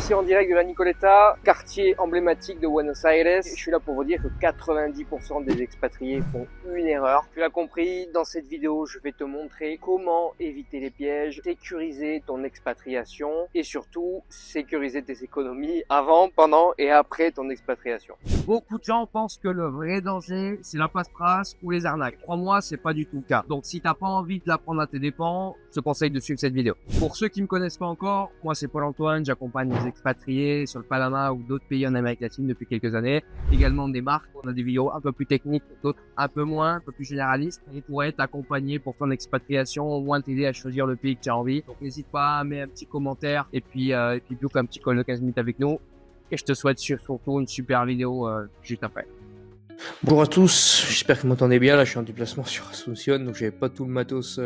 ici en direct de la Nicoleta, quartier emblématique de Buenos Aires. Je suis là pour vous dire que 90% des expatriés font une erreur. Tu l'as compris, dans cette vidéo, je vais te montrer comment éviter les pièges, sécuriser ton expatriation et surtout sécuriser tes économies avant, pendant et après ton expatriation. Beaucoup de gens pensent que le vrai danger, c'est la paperasse ou les arnaques. Crois-moi, c'est pas du tout le cas. Donc, si t'as pas envie de l'apprendre à tes dépens, je te conseille de suivre cette vidéo. Pour ceux qui me connaissent pas encore, moi c'est Paul-Antoine, j'accompagne les expatriés sur le Panama ou d'autres pays en Amérique latine depuis quelques années. Également des marques, on a des vidéos un peu plus techniques, d'autres un peu moins, un peu plus généralistes. On pourrait t'accompagner pour ton expatriation, au moins t'aider à choisir le pays que tu as envie. Donc n'hésite pas à mettre un petit commentaire et puis book un petit call de 15 minutes avec nous. Et je te souhaite surtout une super vidéo juste après. Bonjour à tous, j'espère que vous m'entendez bien. Là, je suis en déplacement sur Asunción, donc j'avais pas tout le matos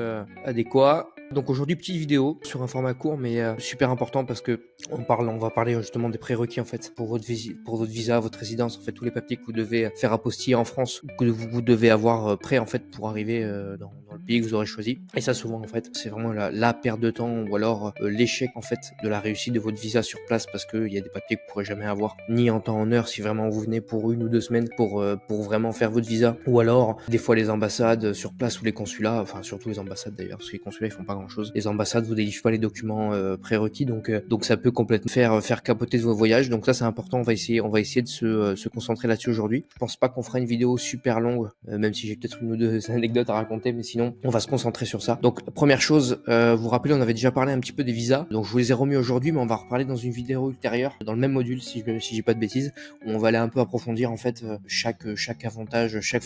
adéquat. Donc aujourd'hui, petite vidéo sur un format court, mais super important parce que on va parler justement des prérequis en fait pour votre visa, votre résidence, en fait tous les papiers que vous devez faire apostiller en France, que vous devez avoir prêt en fait pour arriver dans le pays que vous aurez choisi. Et ça souvent en fait, c'est vraiment la perte de temps ou alors l'échec en fait de la réussite de votre visa sur place parce que il y a des papiers que vous pourrez jamais avoir ni en temps en heure si vraiment vous venez pour 1 ou 2 semaines pour vraiment faire votre visa, ou alors des fois les ambassades sur place ou les consulats, enfin surtout les ambassades d'ailleurs parce que les consulats ils font pas grand chose. Les ambassades vous délivrent pas les documents prérequis, donc ça peut complètement faire capoter de vos voyages. Donc ça c'est important, on va essayer de se concentrer là-dessus aujourd'hui. Je pense pas qu'on fera une vidéo super longue, même si j'ai peut-être 1 ou 2 anecdotes à raconter, mais sinon on va se concentrer sur ça. Donc première chose, vous vous rappelez, on avait déjà parlé un petit peu des visas, donc je vous les ai remis aujourd'hui, mais on va en reparler dans une vidéo ultérieure, dans le même module si j'ai pas de bêtises, où on va aller un peu approfondir en fait chaque avantage, je vais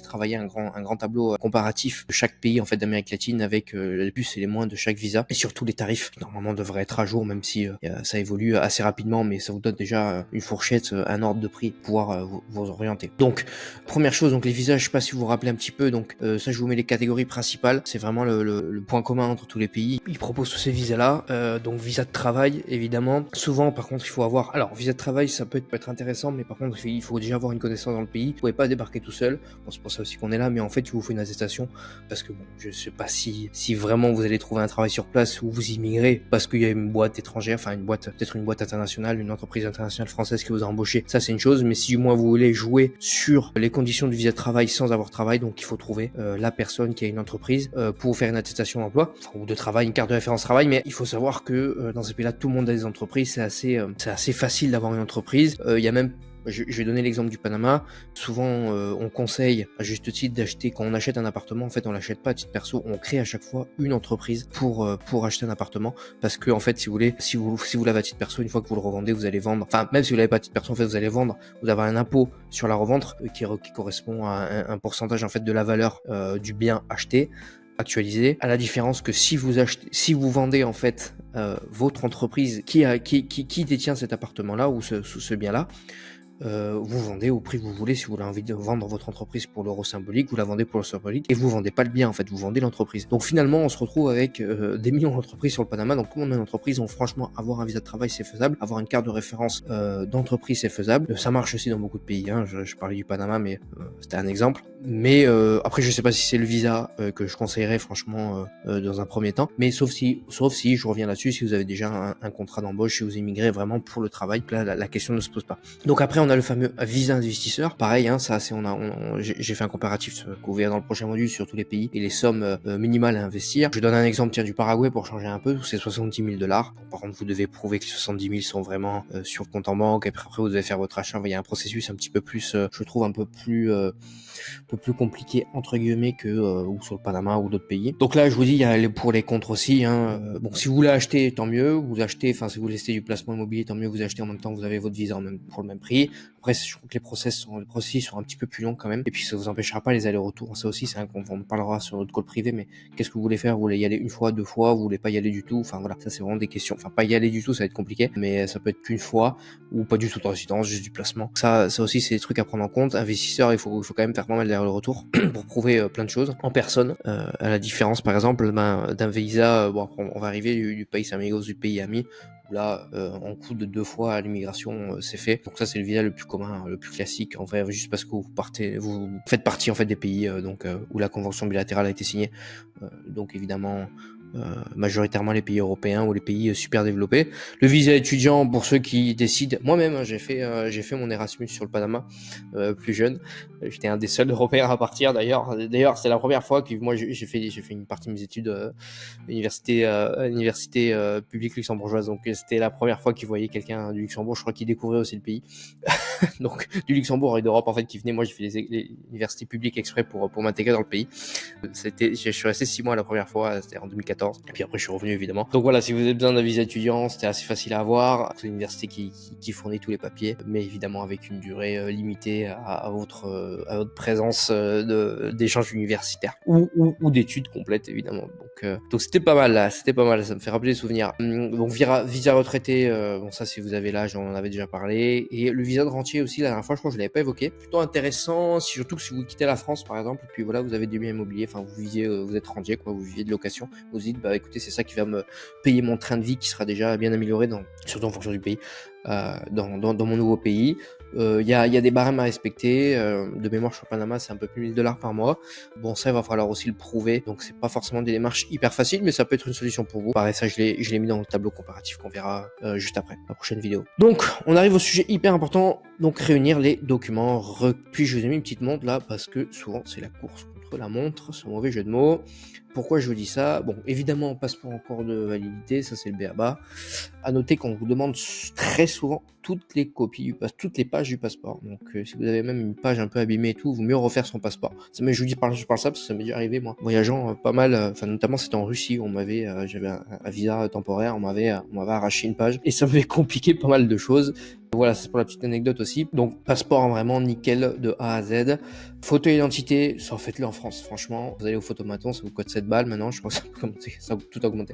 travailler un grand tableau comparatif de chaque pays en fait d'Amérique latine avec les plus et les moins de chaque visa et surtout les tarifs qui normalement devraient être à jour, même si ça évolue assez rapidement, mais ça vous donne déjà une fourchette, un ordre de prix pour pouvoir vous orienter. Donc première chose, donc les visas, je sais pas si vous vous rappelez un petit peu, donc ça je vous mets les catégories principales, c'est vraiment le point commun entre tous les pays. Ils proposent tous ces visas là, donc visa de travail évidemment. Souvent par contre il faut avoir, alors visa de travail ça peut être intéressant, mais par contre il faut déjà avoir une connaissance dans le pays. Vous pouvez pas débarquer tout seul. Bon, c'est pour ça aussi qu'on est là, mais en fait, il vous faut une attestation parce que bon, je sais pas si vraiment vous allez trouver un travail sur place ou vous immigrez parce qu'il y a une boîte étrangère, enfin peut-être une boîte internationale, une entreprise internationale française qui vous a embauché. Ça, c'est une chose, mais si du moins vous voulez jouer sur les conditions du visa de travail sans avoir de travail, donc il faut trouver la personne qui a une entreprise pour vous faire une attestation d'emploi ou de travail, une carte de référence travail. Mais il faut savoir que dans ces pays-là, tout le monde a des entreprises. C'est assez facile d'avoir une entreprise. Il y a même je vais donner l'exemple du Panama. Souvent, on conseille à juste titre d'acheter, quand on achète un appartement, en fait, on l'achète pas à titre perso, on crée à chaque fois une entreprise pour acheter un appartement, parce que en fait, si vous l'avez à titre perso, une fois que vous le revendez, vous allez vendre. Enfin, même si vous l'avez pas à titre perso, en fait, vous allez vendre. Vous avez un impôt sur la revente qui correspond à un pourcentage en fait de la valeur du bien acheté, actualisé, à la différence que si vous vendez en fait votre entreprise qui détient cet appartement là ou ce bien là, vous vendez au prix que vous voulez. Si vous avez envie de vendre votre entreprise pour l'euro symbolique, vous la vendez pour l'euro symbolique et vous vendez pas le bien en fait, vous vendez l'entreprise. Donc finalement on se retrouve avec des millions d'entreprises sur le Panama. Donc comme on a une entreprise, franchement avoir un visa de travail c'est faisable, avoir une carte de référence d'entreprise c'est faisable. Ça marche aussi dans beaucoup de pays, hein. Je parlais du Panama mais c'était un exemple. Mais après je sais pas si c'est le visa que je conseillerais franchement dans un premier temps, mais sauf si je reviens là-dessus, si vous avez déjà un contrat d'embauche, si vous immigrez vraiment pour le travail, là la question ne se pose pas. Donc après on a le fameux visa investisseur, pareil, hein, ça c'est j'ai fait un comparatif que vous verrez dans le prochain module sur tous les pays et les sommes minimales à investir. Je donne un exemple du Paraguay pour changer un peu, c'est 70 000 $. Bon, par contre vous devez prouver que les 70 000 sont vraiment sur le compte en banque et puis après vous devez faire votre achat. Il y a un processus un petit peu plus, je trouve un peu plus compliqué entre guillemets que ou sur le Panama ou d'autres pays. Donc là je vous dis il y a les pour les contre aussi, hein. Bon si vous voulez acheter tant mieux, vous achetez, enfin si vous voulez du placement immobilier tant mieux, vous achetez en même temps, vous avez votre visa pour le même prix. Après, je trouve que les processus sont un petit peu plus longs quand même. Et puis, ça vous empêchera pas les allers-retours. Ça aussi, c'est un qu'on parlera sur notre call privé. Mais qu'est-ce que vous voulez faire? Vous voulez y aller 1 fois, 2 fois? Vous voulez pas y aller du tout? Enfin, voilà. Ça, c'est vraiment des questions. Enfin, pas y aller du tout, ça va être compliqué. Mais ça peut être qu'une fois ou pas du tout de résidence, juste du placement. Ça aussi, c'est des trucs à prendre en compte. Investisseur, il faut quand même faire pas mal d'allers-retours pour prouver plein de choses en personne. À la différence, par exemple, d'un visa, bon, on va arriver du pays amigos, du pays ami. Là, en coup de 2 fois à l'immigration, c'est fait. Donc ça, c'est le visa le plus commun, le plus classique, en vrai, juste parce que vous faites partie en fait des pays où la convention bilatérale a été signée. Donc évidemment, majoritairement les pays européens ou les pays super développés. Le visa étudiant pour ceux qui décident. Moi-même, j'ai fait mon Erasmus sur le Panama plus jeune. J'étais un des seuls Européens à partir d'ailleurs. D'ailleurs, c'est la première fois que moi j'ai fait une partie de mes études université publique luxembourgeoise. Donc c'était la première fois qu'ils voyaient quelqu'un du Luxembourg. Je crois qu'ils découvraient aussi le pays. Donc du Luxembourg et d'Europe en fait qui venaient. Moi j'ai fait les universités publiques exprès pour m'intégrer dans le pays. Je suis resté 6 mois la première fois, c'était en 2014. Et puis après je suis revenu évidemment. Donc voilà, si vous avez besoin d'un visa étudiant, c'était assez facile à avoir. C'est une université qui fournit tous les papiers, mais évidemment avec une durée limitée à votre présence d'échange universitaire ou d'études complètes évidemment. Donc c'était pas mal là, ça me fait rappeler des souvenirs. Donc visa retraité, bon ça si vous avez l'âge, on en avait déjà parlé. Et le visa de rentier aussi, la dernière fois je crois que je l'avais pas évoqué. Plutôt intéressant, surtout que si vous quittez la France par exemple, et puis voilà vous avez des biens immobiliers, enfin vous êtes rentier quoi, vous vivez de location, vous dites bah écoutez c'est ça qui va me payer mon train de vie qui sera déjà bien amélioré surtout en fonction du pays. Dans mon nouveau pays, il y a des barèmes à respecter. De mémoire sur Panama, c'est un peu plus $1000 par mois. Bon, ça, il va falloir aussi le prouver. Donc, c'est pas forcément des démarches hyper faciles, mais ça peut être une solution pour vous. Pareil, ça, je l'ai mis dans le tableau comparatif qu'on verra juste après la prochaine vidéo. Donc, on arrive au sujet hyper important. Donc, réunir les documents. Puis, je vous ai mis une petite montre là parce que souvent, c'est la course contre la montre. C'est un mauvais jeu de mots. Pourquoi je vous dis ça? Bon, évidemment, passeport en cours de validité, ça c'est le b.a.-ba. À noter qu'on vous demande très souvent toutes les pages du passeport. Donc, si vous avez même une page un peu abîmée et tout, vaut mieux refaire son passeport. Mais je parle ça parce que ça m'est déjà arrivé, moi. Voyageant pas mal, notamment c'était en Russie, j'avais un visa temporaire, on m'avait arraché une page et ça m'avait compliqué pas mal de choses. Voilà, c'est pour la petite anecdote aussi. Donc, passeport vraiment nickel de A à Z. Photo identité, ça faites-le en France, franchement. Vous allez au photomaton, ça vous coûte 7 balles maintenant, je crois que ça a tout augmenté.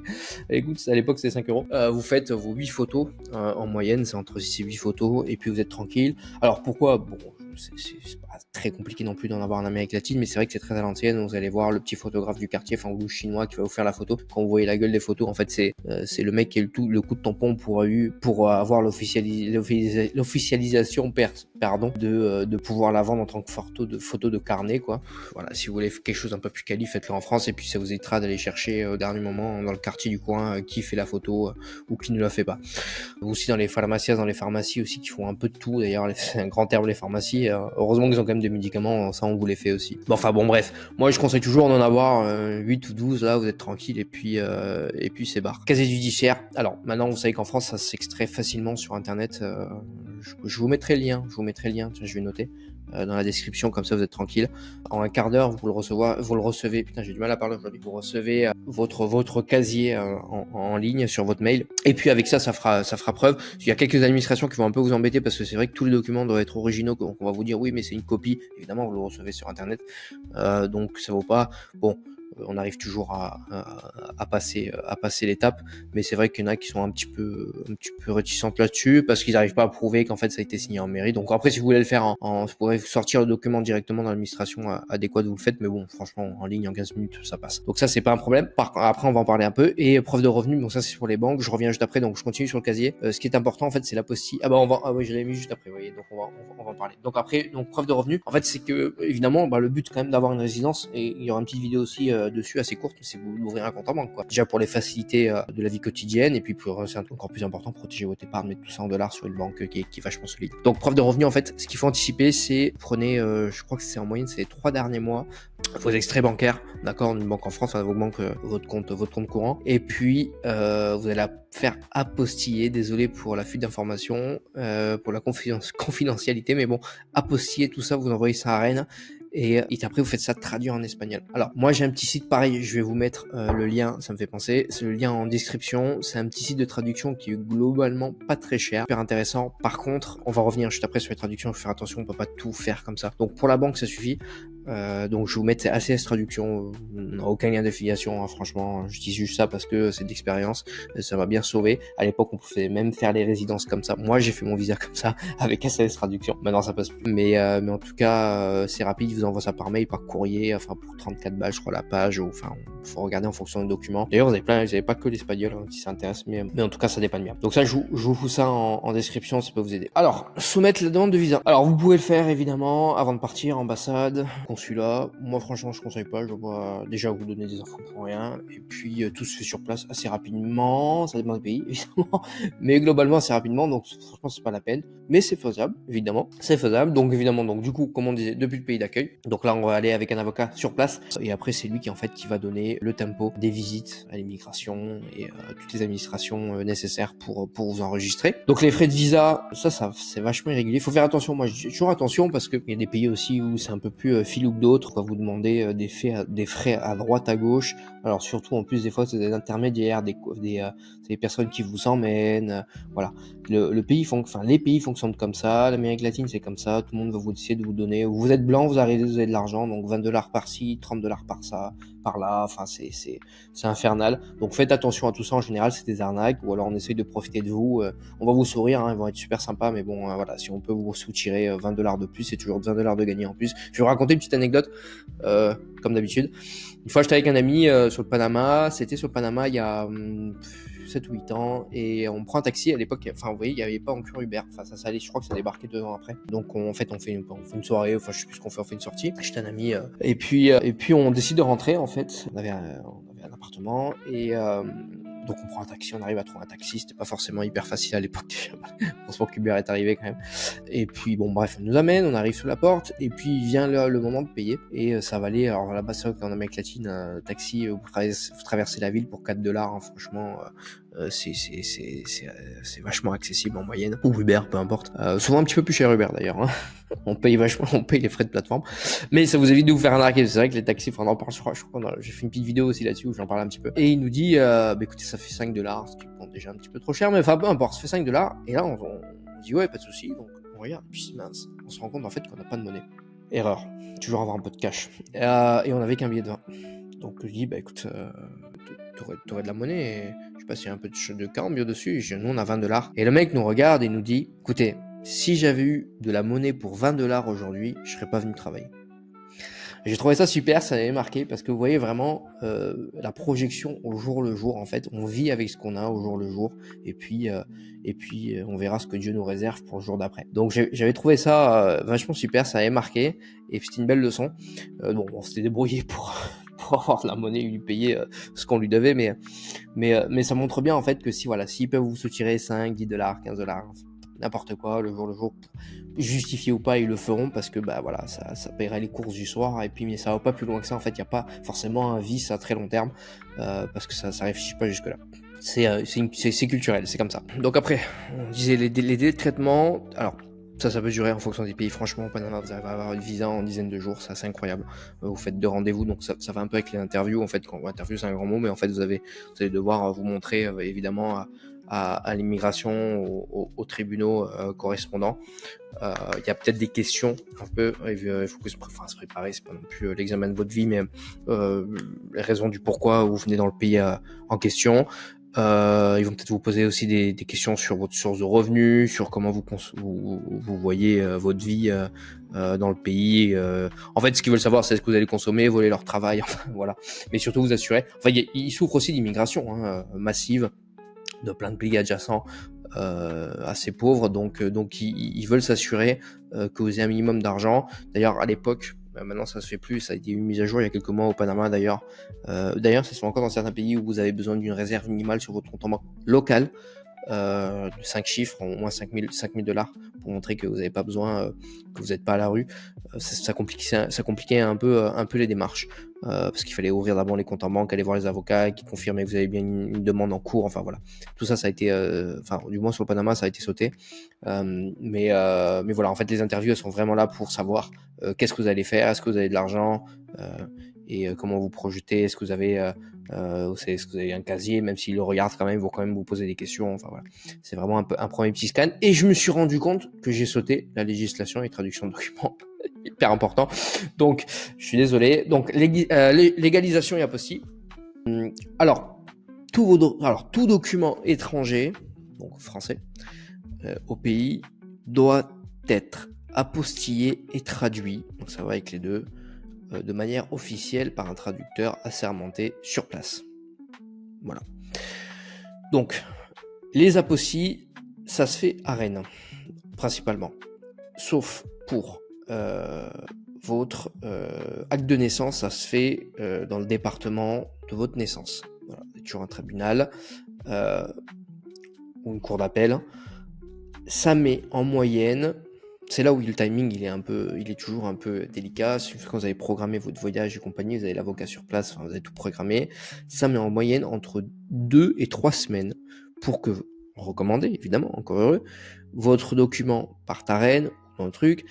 Écoute, à l'époque c'était 5 euros. Vous faites vos 8 photos, en moyenne, c'est entre 6 et 8 photos, et puis vous êtes tranquille. Alors pourquoi? Bon, c'est pas très compliqué non plus d'en avoir en Amérique latine, mais c'est vrai que c'est très à l'ancienne. Vous allez voir le petit photographe du quartier, ou le chinois qui va vous faire la photo. Quand vous voyez la gueule des photos, en fait c'est le mec qui a le coup de tampon pour avoir l'officialisation de pouvoir la vendre en tant que photo de carnet quoi. Voilà, si vous voulez quelque chose un peu plus quali, faites-le en France et puis ça vous évitera d'aller chercher au dernier moment dans le quartier du coin qui fait la photo ou qui ne la fait pas. Aussi dans les pharmacies aussi qui font un peu de tout. D'ailleurs c'est un grand terme les pharmacies. Heureusement qu'ils ont quand même des médicaments, ça on vous les fait aussi. Bon bref, moi je conseille toujours d'en avoir 8 ou 12 là, vous êtes tranquille et puis c'est barre. Casier judiciaire. Alors maintenant vous savez qu'en France ça s'extrait facilement sur internet. Je vous mettrai le lien, tiens, je vais noter dans la description, comme ça vous êtes tranquille. En un quart d'heure, vous le recevez, putain j'ai du mal à parler aujourd'hui, vous recevez votre casier en ligne sur votre mail, et puis avec ça fera preuve. Il y a quelques administrations qui vont un peu vous embêter, parce que c'est vrai que tous les documents doivent être originaux, donc on va vous dire oui mais c'est une copie, évidemment vous le recevez sur internet, donc ça vaut pas, bon, on arrive toujours à passer l'étape, mais c'est vrai qu'il y en a qui sont un petit peu réticentes là-dessus parce qu'ils n'arrivent pas à prouver qu'en fait ça a été signé en mairie. Donc après si vous voulez le faire vous pourrez sortir le document directement dans l'administration adéquate, vous le faites, mais bon franchement en ligne en 15 minutes ça passe. Donc ça c'est pas un problème. Après on va en parler un peu. Et preuve de revenus, bon ça c'est pour les banques, je reviens juste après, donc je continue sur le casier. Ce qui est important en fait c'est l'apostille. Oui je l'ai mis juste après, vous voyez, donc on va en parler. Donc après, preuve de revenus, en fait c'est que évidemment le but quand même d'avoir une résidence, et il y aura une petite vidéo aussi dessus assez courte, c'est vous d'ouvrir un compte en banque quoi. Déjà pour les facilités de la vie quotidienne, et puis c'est encore plus important, protéger votre épargne, mettre tout ça en dollars sur une banque qui est vachement solide. Donc preuve de revenus, en fait ce qu'il faut anticiper, c'est prenez je crois que c'est en moyenne c'est les 3 derniers mois vos extraits bancaires, d'accord, d'une banque en France, vos banques, votre compte courant, et puis vous allez la faire apostiller, désolé pour la fuite d'informations, pour la confidentialité, mais bon, apostiller tout ça, vous envoyez ça à Rennes. Et après vous faites ça traduire en espagnol. Alors moi j'ai un petit site pareil, je vais vous mettre le lien, ça me fait penser, c'est le lien en description. C'est un petit site de traduction qui est globalement pas très cher, super intéressant. Par contre on va revenir juste après sur les traductions, il faut faire attention, on peut pas tout faire comme ça. Donc pour la banque ça suffit. Donc je vais vous mettre ACS Traduction, on n'a aucun lien d'affiliation, hein, franchement je dis juste ça parce que c'est d'expérience, ça m'a bien sauvé. À l'époque on pouvait même faire les résidences comme ça, moi j'ai fait mon visa comme ça avec ACS Traduction, maintenant ça passe plus, mais en tout cas c'est rapide, il vous envoie ça par mail, par courrier, enfin pour 34 balles je crois la page, ou enfin faut regarder en fonction des documents. D'ailleurs vous avez pas que l'espagnol hein, si ça intéresse, mais en tout cas ça dépanne bien. Donc ça je vous fous ça en description, ça peut vous aider. Alors soumettre la demande de visa, alors vous pouvez le faire évidemment avant de partir, ambassade, consulat, moi franchement je conseille pas, je vois déjà vous donner des infos pour rien, et puis tout se fait sur place assez rapidement, ça dépend des pays évidemment, mais globalement assez rapidement, donc franchement c'est pas la peine, mais c'est faisable, évidemment, c'est faisable, donc évidemment, donc du coup, comme on disait, depuis le pays d'accueil, donc là on va aller avec un avocat sur place, et après c'est lui qui en fait qui va donner le tempo des visites à l'immigration et toutes les administrations nécessaires pour vous enregistrer. Donc les frais de visa, ça c'est vachement irrégulier, faut faire attention, moi je dis toujours attention parce que il y a des pays aussi où c'est un peu plus filou que d'autres, on va vous demander des frais à droite à gauche, alors surtout en plus des fois c'est des intermédiaires, c'est des personnes qui vous emmènent, voilà. Les pays fonctionnent comme ça, l'Amérique latine c'est comme ça, tout le monde va vous essayer de vous donner, vous êtes blanc, vous avez de l'argent, donc $20 par-ci, $30 par-ça, par-là, enfin c'est infernal, donc faites attention à tout ça, en général c'est des arnaques, ou alors on essaye de profiter de vous, on va vous sourire, hein, ils vont être super sympas, mais bon voilà, si on peut vous soutirer $20 de plus, c'est toujours $20 de gagner en plus. Je vais vous raconter une petite anecdote, comme d'habitude. Une fois j'étais avec un ami sur le Panama, c'était sur le Panama il y a 7 ou 8 ans, et on prend un taxi à l'époque, enfin vous voyez, il n'y avait pas encore Uber, enfin ça allait, je crois que ça débarquait 2 ans après, donc on fait une soirée, enfin je sais plus ce qu'on fait une sortie, j'étais un ami, et puis on décide de rentrer en fait, on avait un appartement, et donc on prend un taxi, on arrive à trouver un taxi, c'était pas forcément hyper facile à l'époque, on se voit qu'Uber est arrivé quand même, et puis bon bref, on nous amène, on arrive sous la porte, et puis vient le moment de payer, et ça va aller, alors là-bas c'est vrai qu'en Amérique latine, un taxi, vous traversez la ville pour $4, hein, franchement, c'est vachement accessible en moyenne, ou Uber, peu importe, souvent un petit peu plus cher Uber d'ailleurs, hein. On paye les frais de plateforme, mais ça vous évite de vous faire arnaquer. C'est vrai que les taxis, enfin, on en parle, je crois j'ai fait une petite vidéo aussi là-dessus où j'en parle un petit peu. Et il nous dit, écoutez, ça fait $5, ce qui compte déjà un petit peu trop cher, mais enfin, peu importe, ça fait $5. Et là, on dit, ouais, pas de souci. Donc, on regarde, puis mince, on se rend compte en fait qu'on n'a pas de monnaie. Erreur. Toujours avoir un peu de cash. Et on avait qu'un billet de 20. Donc, je dis, écoute, t'aurais de la monnaie, et je sais pas s'il y a un peu de cambio dessus. Nous, on a $20. Et le mec nous regarde et nous dit, écoutez, si j'avais eu de la monnaie pour $20 aujourd'hui, je serais pas venu travailler. J'ai trouvé ça super, ça m'avait marqué, parce que vous voyez vraiment la projection au jour le jour, en fait, on vit avec ce qu'on a au jour le jour, et puis on verra ce que Dieu nous réserve pour le jour d'après. Donc j'avais trouvé ça vachement super, ça avait marqué, et c'était une belle leçon. On s'était débrouillé pour avoir de la monnaie et lui payer ce qu'on lui devait, mais ça montre bien en fait que s'ils peuvent vous soutirer $5, $10, $15, n'importe quoi, le jour, justifié ou pas, ils le feront, parce que ça paierait les courses du soir, et puis mais ça va pas plus loin que ça, en fait, il n'y a pas forcément un vice à très long terme, parce que ça réfléchit pas jusque là. C'est culturel, c'est comme ça. Donc après, on disait les délais de traitement, alors ça peut durer en fonction des pays. Franchement, au Panama, vous allez avoir une visa en dizaines de jours, c'est assez incroyable. Vous faites 2 rendez-vous, donc ça va un peu avec les interviews. En fait, interview c'est un grand mot, mais en fait, vous allez devoir vous montrer évidemment à l'immigration, aux tribunaux correspondants. Il y a peut-être des questions un peu, il faut se préparer, c'est pas non plus l'examen de votre vie, mais les raisons du pourquoi vous venez dans le pays en question. Ils vont peut-être vous poser aussi des questions sur votre source de revenus, sur comment vous voyez votre vie dans le pays. En fait, ce qu'ils veulent savoir, c'est ce que vous allez consommer, voler leur travail, enfin, voilà. Mais surtout vous assurer. Enfin, ils souffrent aussi d'immigration massive de plein de pays adjacents assez pauvres, donc ils veulent s'assurer que vous ayez un minimum d'argent. D'ailleurs, à l'époque, maintenant ça se fait plus, ça a été mise à jour il y a quelques mois au Panama d'ailleurs. D'ailleurs, ça se fait encore dans certains pays où vous avez besoin d'une réserve minimale sur votre compte en banque local, de 5 chiffres, au moins $5,000 pour montrer que vous n'avez pas besoin, que vous n'êtes pas à la rue. Ça compliquait un peu les démarches, parce qu'il fallait ouvrir d'abord les comptes en banque, aller voir les avocats qui confirmaient que vous avez bien une demande en cours, enfin voilà. Tout ça a été, du moins sur le Panama, ça a été sauté. Mais voilà, en fait, les interviews, elles sont vraiment là pour savoir qu'est-ce que vous allez faire, est-ce que vous avez de l'argent, et comment vous projetez, est-ce que vous avez un casier, même s'ils le regardent quand même, ils vont quand même vous poser des questions, enfin voilà. C'est vraiment un premier petit scan, et je me suis rendu compte que j'ai sauté la législation et traduction de documents, hyper important, donc je suis désolé. Donc légalisation et apostille. Alors tout document étranger, donc français, au pays, doit être apostillé et traduit, donc ça va avec les deux, de manière officielle par un traducteur assermenté sur place. Voilà. Donc, les apostilles, ça se fait à Rennes, principalement. Sauf pour votre acte de naissance, ça se fait dans le département de votre naissance. Voilà, c'est toujours un tribunal ou une cour d'appel. Ça met en moyenne, c'est là où le timing il est toujours un peu délicat. Quand vous avez programmé votre voyage et compagnie, vous avez l'avocat sur place, enfin, vous avez tout programmé. Ça met en moyenne entre 2 et 3 semaines pour que, recommandé évidemment, encore heureux, votre document parte à Rennes, dans le truc,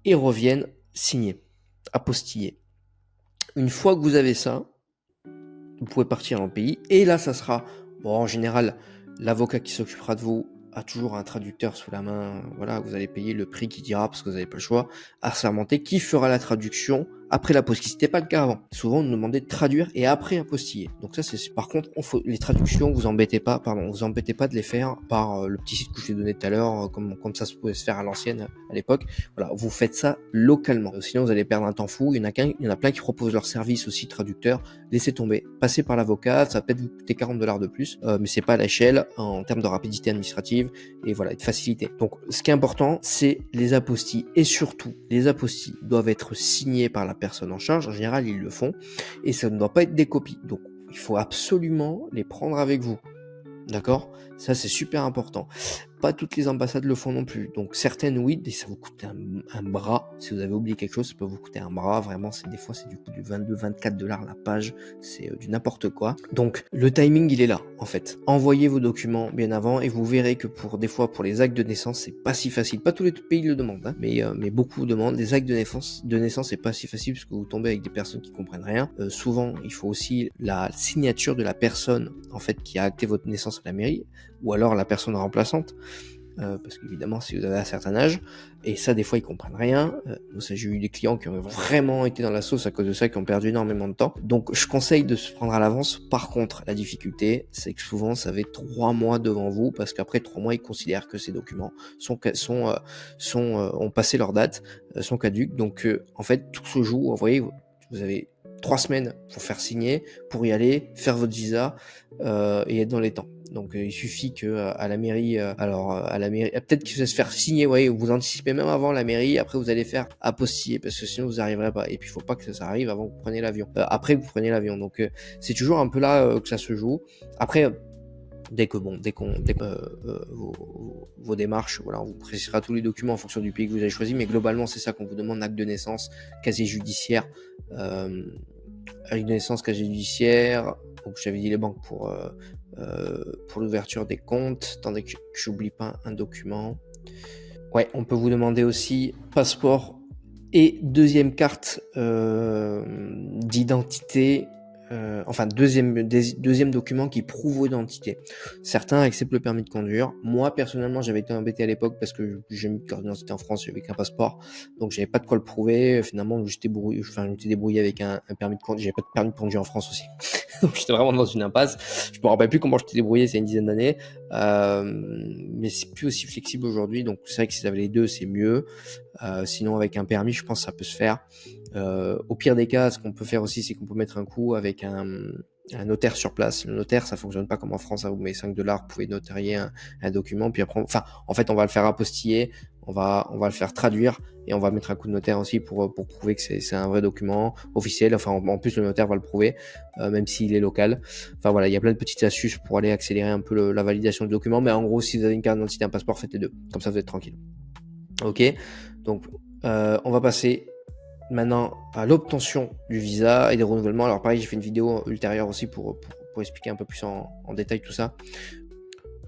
et revienne signé, apostillé. Une fois que vous avez ça, vous pouvez partir dans le pays, et là ça sera, bon, en général, l'avocat qui s'occupera de vous a toujours un traducteur sous la main, voilà, vous allez payer le prix qui dira, parce que vous n'avez pas le choix, assermenté, qui fera la traduction après l'apostille. C'était pas le cas avant. Souvent, on nous demandait de traduire et après apostiller. Donc ça, c'est, par contre, les traductions, vous embêtez pas de les faire par le petit site que je vous ai donné tout à l'heure, comme ça se pouvait se faire à l'ancienne, à l'époque. Voilà, vous faites ça localement. Sinon, vous allez perdre un temps fou. Il y en a plein qui proposent leur service aussi traducteur. Laissez tomber. Passez par l'avocat, ça va peut-être vous coûter $40 de plus, mais c'est pas à l'échelle en termes de rapidité administrative et voilà, et de facilité. Donc, ce qui est important, c'est les apostilles, et surtout, les apostilles doivent être signées par la personne en charge. En général, ils le font, et ça ne doit pas être des copies. Donc, il faut absolument les prendre avec vous. D'accord ? Ça, c'est super important. Pas toutes les ambassades le font non plus. Donc, certaines, oui, et ça vous coûte un bras. Si vous avez oublié quelque chose, ça peut vous coûter un bras. Vraiment, des fois, c'est du coup du 22-24$ la page. C'est du n'importe quoi. Donc, le timing, il est là, en fait. Envoyez vos documents bien avant, et vous verrez que des fois, pour les actes de naissance, c'est pas si facile. Pas tous les pays le demandent, hein, mais beaucoup demandent. Les actes de naissance, c'est pas si facile parce que vous tombez avec des personnes qui comprennent rien. Souvent, il faut aussi la signature de la personne, en fait, qui a acté votre naissance à la mairie, ou alors la personne remplaçante, parce qu'évidemment si vous avez un certain âge, et ça des fois ils comprennent rien. J'ai eu des clients qui ont vraiment été dans la sauce à cause de ça, qui ont perdu énormément de temps. Donc je conseille de se prendre à l'avance. Par contre, la difficulté, c'est que souvent ça fait 3 mois devant vous, parce qu'après 3 mois ils considèrent que ces documents ont passé leur date, sont caducs. Donc en fait tout se joue, vous voyez, vous avez 3 semaines pour faire signer, pour y aller, faire votre visa et être dans les temps. Donc il suffit que à la mairie, peut-être qu'il va se faire signer, ouais, vous anticipez même avant la mairie, après vous allez faire apostiller, parce que sinon vous n'arriverez pas. Et puis il faut pas que ça arrive avant que vous preniez l'avion. Après que vous preniez l'avion. Donc c'est toujours un peu là que ça se joue. Après dès que vos démarches, voilà, on vous précisera tous les documents en fonction du pays que vous avez choisi, mais globalement c'est ça qu'on vous demande: acte de naissance, casier judiciaire, acte de naissance, casier judiciaire. Donc j'avais dit les banques pour l'ouverture des comptes. Attendez que j'oublie pas un document. Ouais, on peut vous demander aussi passeport et deuxième carte d'identité. Deuxième document qui prouve votre identité. Certains acceptent le permis de conduire. Moi, personnellement, j'avais été embêté à l'époque parce que j'ai mis carte d'identité en France, j'avais qu'un passeport, donc j'avais pas de quoi le prouver. Finalement, j'étais débrouillé avec un permis de conduire. J'avais pas de permis de conduire en France aussi. Donc j'étais vraiment dans une impasse. Je me rappelle plus comment je t'ai débrouillé, c'est une dizaine d'années. Mais c'est plus aussi flexible aujourd'hui, donc c'est vrai que si vous avez les deux, c'est mieux. Sinon, avec un permis, je pense que ça peut se faire. Au pire des cas, ce qu'on peut faire aussi, c'est qu'on peut mettre un coup avec un notaire sur place. Le notaire, ça fonctionne pas comme en France, ça vous met $5, vous pouvez notarier un document, puis après, en fait, on va le faire apostiller, on va le faire traduire, et on va mettre un coup de notaire aussi pour prouver que c'est un vrai document officiel. Enfin, en plus, le notaire va le prouver, même s'il est local. Enfin voilà, il y a plein de petites astuces pour aller accélérer un peu la validation du document, mais en gros, si vous avez une carte d'identité, un passeport, faites les deux. Comme ça, vous êtes tranquille. Ok, donc on va passer maintenant à l'obtention du visa et des renouvellements. Alors pareil, j'ai fait une vidéo ultérieure aussi pour expliquer un peu plus en détail tout ça.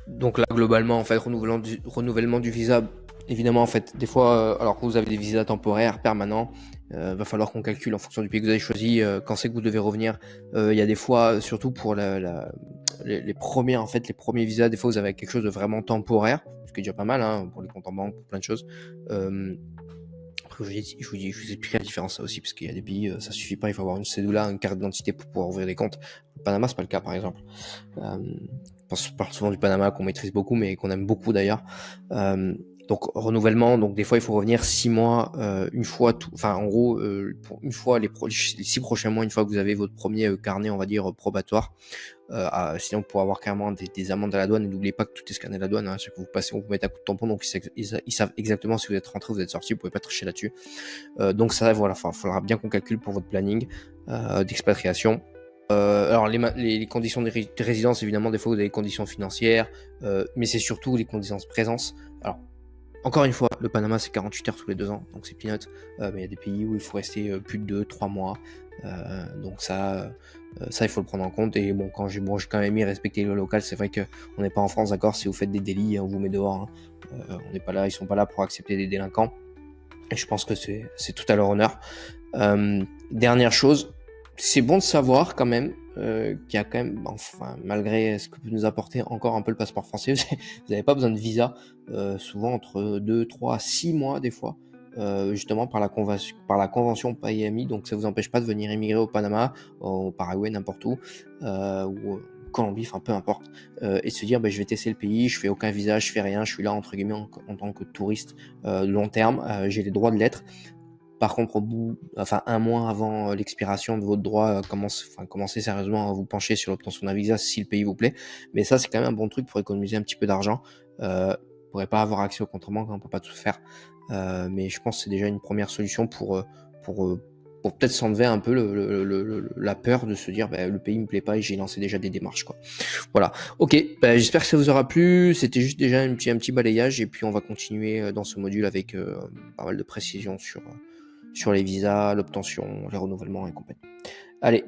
Donc là, globalement, en fait, renouvellement du visa, évidemment, en fait, des fois, alors que vous avez des visas temporaires, permanents, va falloir qu'on calcule en fonction du pays que vous avez choisi, quand c'est que vous devez revenir. Il y a des fois, surtout pour les premiers visas, des fois vous avez quelque chose de vraiment temporaire, ce qui est déjà pas mal, hein, pour les comptes en banque, pour plein de choses. Je vous expliquerai la différence, ça aussi, parce qu'il y a des pays, ça suffit pas, il faut avoir une cédula, une carte d'identité pour pouvoir ouvrir des comptes. Au Panama, c'est pas le cas, par exemple. Je parle souvent du Panama qu'on maîtrise beaucoup, mais qu'on aime beaucoup d'ailleurs. Donc renouvellement, donc des fois il faut revenir 6 mois, une fois tout, enfin en gros pour une fois les 6 prochains mois, une fois que vous avez votre premier carnet, on va dire probatoire. Sinon vous pourrez avoir carrément des amendes à la douane. Et n'oubliez pas que tout est scanné à la douane, hein. Chaque fois que vous passez, on vous met un coup de tampon, donc ils savent exactement si vous êtes rentré, vous êtes sorti, vous pouvez pas tricher là-dessus. Donc ça, voilà, faudra bien qu'on calcule pour votre planning d'expatriation. Alors les conditions de résidence, évidemment, des fois vous avez des conditions financières, mais c'est surtout les conditions de présence. Alors encore une fois, le Panama c'est 48 heures tous les 2 ans, donc c'est peanuts, mais il y a des pays où il faut rester plus de 2-3 mois, donc ça il faut le prendre en compte. Et bon, j'ai quand même mis respecter le local, c'est vrai qu'on n'est pas en France, d'accord, si vous faites des délits, on vous met dehors, hein. On n'est pas là, ils sont pas là pour accepter des délinquants, et je pense que c'est tout à leur honneur. Dernière chose, c'est bon de savoir quand même qu'il y a quand même, enfin, malgré ce que peut nous apporter encore un peu le passeport français, vous n'avez pas besoin de visa, souvent entre 2, 3, 6 mois des fois, justement par la convention PAIAMI, donc ça vous empêche pas de venir immigrer au Panama, au Paraguay, n'importe où, ou Colombie, enfin peu importe, et se dire je vais tester le pays, je fais aucun visa, je fais rien, je suis là entre guillemets en tant que touriste long terme, j'ai les droits de l'être. Par contre, un mois avant l'expiration de votre droit, commencez sérieusement à vous pencher sur l'obtention d'un visa si le pays vous plaît. Mais ça, c'est quand même un bon truc pour économiser un petit peu d'argent. Vous ne pourrez pas avoir accès au compte en banque, on ne peut pas tout faire. Mais je pense que c'est déjà une première solution pour peut-être s'enlever un peu la peur de se dire le pays me plaît pas et j'ai lancé déjà des démarches, quoi. Voilà. Ok, j'espère que ça vous aura plu. C'était juste déjà un petit balayage, et puis on va continuer dans ce module avec pas mal de précisions sur les visas, l'obtention, les renouvellements et compagnie. Allez,